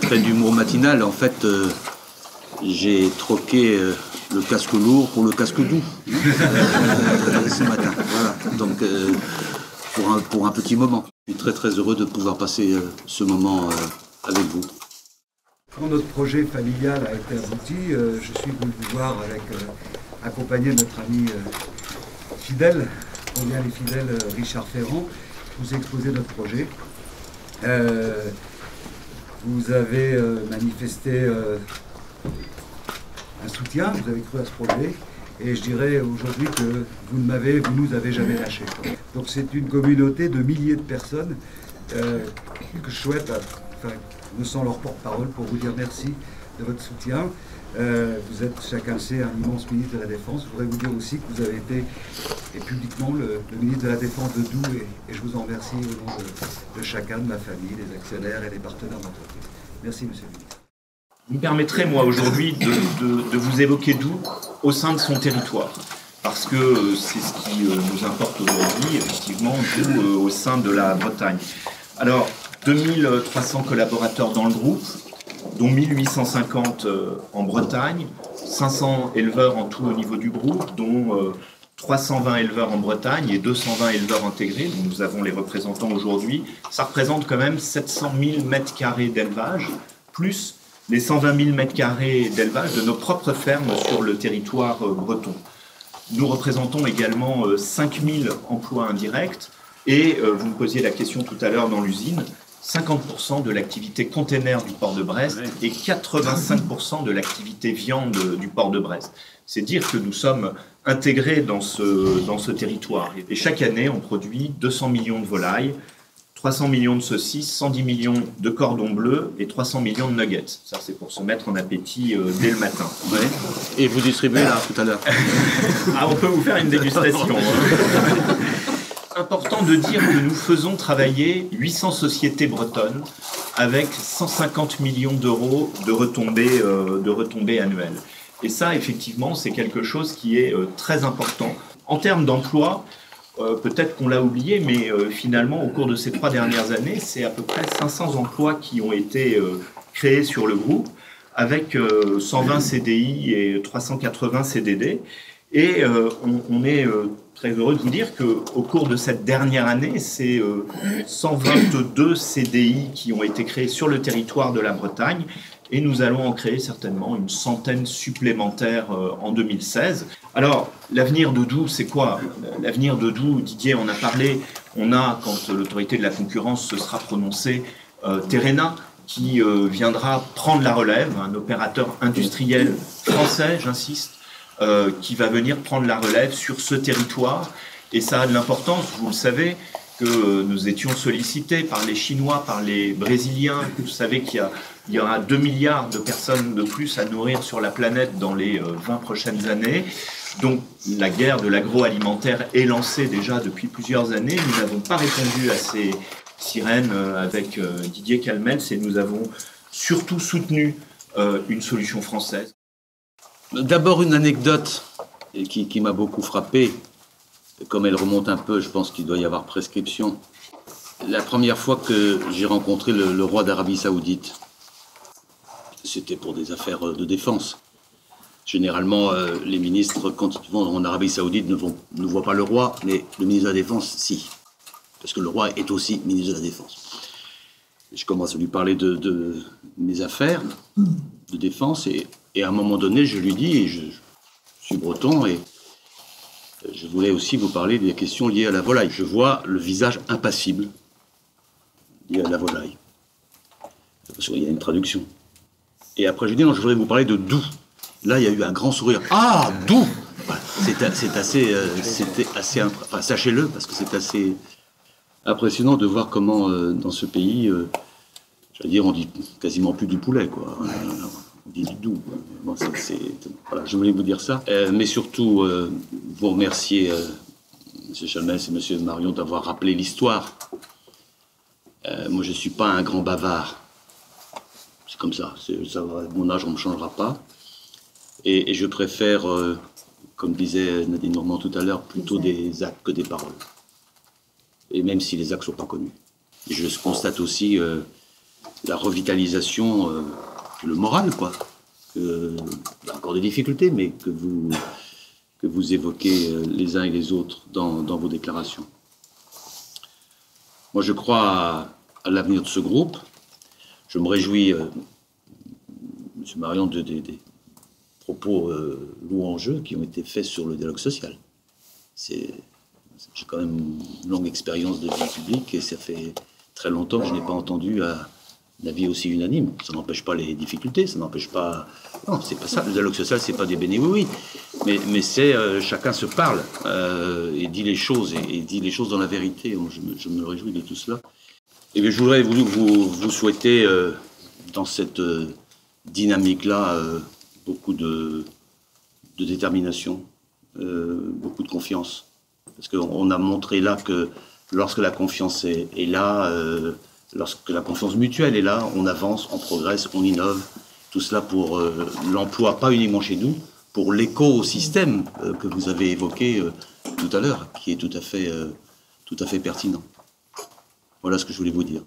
trait d'humour matinal. En fait, j'ai troqué le casque lourd pour le casque doux ce matin. Voilà. Donc, pour un petit moment. Je suis très très heureux de pouvoir passer ce moment avec vous. Quand notre projet familial a été abouti, je suis venu vous voir avec accompagné de notre ami fidèle, combien les fidèles Richard Ferrand, vous exposer notre projet. Vous avez manifesté un soutien, vous avez cru à ce projet, et je dirais aujourd'hui que vous nous avez jamais lâchés. Donc c'est une communauté de milliers de personnes que je souhaite, me sens leur porte-parole pour vous dire merci de votre soutien. Vous êtes, chacun le sait, un immense ministre de la Défense. Je voudrais vous dire aussi que vous avez été, et publiquement, le ministre de la Défense de Doubs, et je vous en remercie au nom de chacun, de ma famille, des actionnaires et des partenaires d'entreprise. Merci, monsieur le ministre. Vous me permettrez, moi, aujourd'hui, de vous évoquer Doubs au sein de son territoire. Parce que c'est ce qui nous importe aujourd'hui, effectivement, Doubs au sein de la Bretagne. Alors, 2300 collaborateurs dans le groupe, dont 1850 en Bretagne, 500 éleveurs en tout au niveau du groupe, dont 320 éleveurs en Bretagne et 220 éleveurs intégrés, dont nous avons les représentants aujourd'hui. Ça représente quand même 700 000 m² d'élevage, plus les 120 000 m² d'élevage de nos propres fermes sur le territoire breton. Nous représentons également 5 000 emplois indirects et, vous me posiez la question tout à l'heure dans l'usine, 50% de l'activité container du port de Brest et 85% de l'activité viande du port de Brest. C'est dire que nous sommes intégrés dans ce territoire. Et chaque année, on produit 200 millions de volailles, 300 millions de saucisses, 110 millions de cordons bleus et 300 millions de nuggets. Ça, c'est pour se mettre en appétit dès le matin. Ouais. Et vous distribuez là, tout à l'heure. Ah, on peut vous faire une dégustation. Important de dire que nous faisons travailler 800 sociétés bretonnes avec 150 millions d'euros de retombées annuelles. Et ça, effectivement, c'est quelque chose qui est très important. En termes d'emploi, peut-être qu'on l'a oublié, mais finalement, au cours de ces 3 dernières années, c'est à peu près 500 emplois qui ont été créés sur le groupe, avec 120 CDI et 380 CDD. Et on est très heureux de vous dire qu'au cours de cette dernière année, c'est 122 CDI qui ont été créés sur le territoire de la Bretagne et nous allons en créer certainement une centaine supplémentaires en 2016. Alors, l'avenir de Doubs, c'est quoi? L'avenir de Doubs, Didier en a parlé, on a, quand l'autorité de la concurrence se sera prononcée, Terena, qui viendra prendre la relève, un opérateur industriel français, j'insiste, qui va venir prendre la relève sur ce territoire. Et ça a de l'importance, vous le savez, que nous étions sollicités par les Chinois, par les Brésiliens. Vous savez qu'il y aura 2 milliards de personnes de plus à nourrir sur la planète dans les 20 prochaines années. Donc la guerre de l'agroalimentaire est lancée déjà depuis plusieurs années. Nous n'avons pas répondu à ces sirènes avec Didier Calmels et nous avons surtout soutenu une solution française. D'abord une anecdote qui m'a beaucoup frappé. Comme elle remonte un peu, je pense qu'il doit y avoir prescription. La première fois que j'ai rencontré le roi d'Arabie Saoudite, c'était pour des affaires de défense. Généralement, les ministres, quand ils vont en Arabie Saoudite, ne voient pas le roi, mais le ministre de la Défense, si. Parce que le roi est aussi ministre de la Défense. Je commence à lui parler de mes affaires de défense, et à un moment donné, je lui dis, et je suis breton, et je voulais aussi vous parler des questions liées à la volaille. Je vois le visage impassible lié à la volaille. Parce qu'il y a une traduction. Et après, je lui dis, non, je voudrais vous parler de Doubs. Là, il y a eu un grand sourire. Ah, Doubs! Voilà. C'était assez enfin, sachez-le, parce que c'est assez impressionnant de voir comment, dans ce pays, j'allais dire, on dit quasiment plus du poulet, quoi. On dit du Doubs. Bon, voilà, je voulais vous dire ça. Mais surtout, vous remercier, M. Chalmers et M. Marion, d'avoir rappelé l'histoire. Moi, je ne suis pas un grand bavard. C'est comme ça. Mon âge, on ne me changera pas. Et je préfère, comme disait Nadine Normand tout à l'heure, plutôt des actes que des paroles. Et même si les actes ne sont pas connus. Et je constate aussi la revitalisation, le moral, quoi. Il y a encore des difficultés, mais que vous évoquez les uns et les autres dans vos déclarations. Moi, je crois à l'avenir de ce groupe. Je me réjouis, M. Marion, des propos louangeux qui ont été faits sur le dialogue social. J'ai quand même une longue expérience de vie publique et ça fait très longtemps que je n'ai pas entendu un avis aussi unanime. Ça n'empêche pas les difficultés, ça n'empêche pas... Non, c'est pas ça. Le dialogue social, c'est pas des béni-oui-oui. Mais c'est chacun se parle et dit les choses, et dit les choses dans la vérité. Moi, je me réjouis de tout cela. Et bien, je voudrais vous souhaiter, dans cette dynamique-là, beaucoup de détermination, beaucoup de confiance. Parce qu'on a montré là que lorsque la confiance est là, lorsque la confiance mutuelle est là, on avance, on progresse, on innove. Tout cela pour l'emploi, pas uniquement chez nous, pour l'écosystème que vous avez évoqué tout à l'heure, qui est tout à fait pertinent. Voilà ce que je voulais vous dire.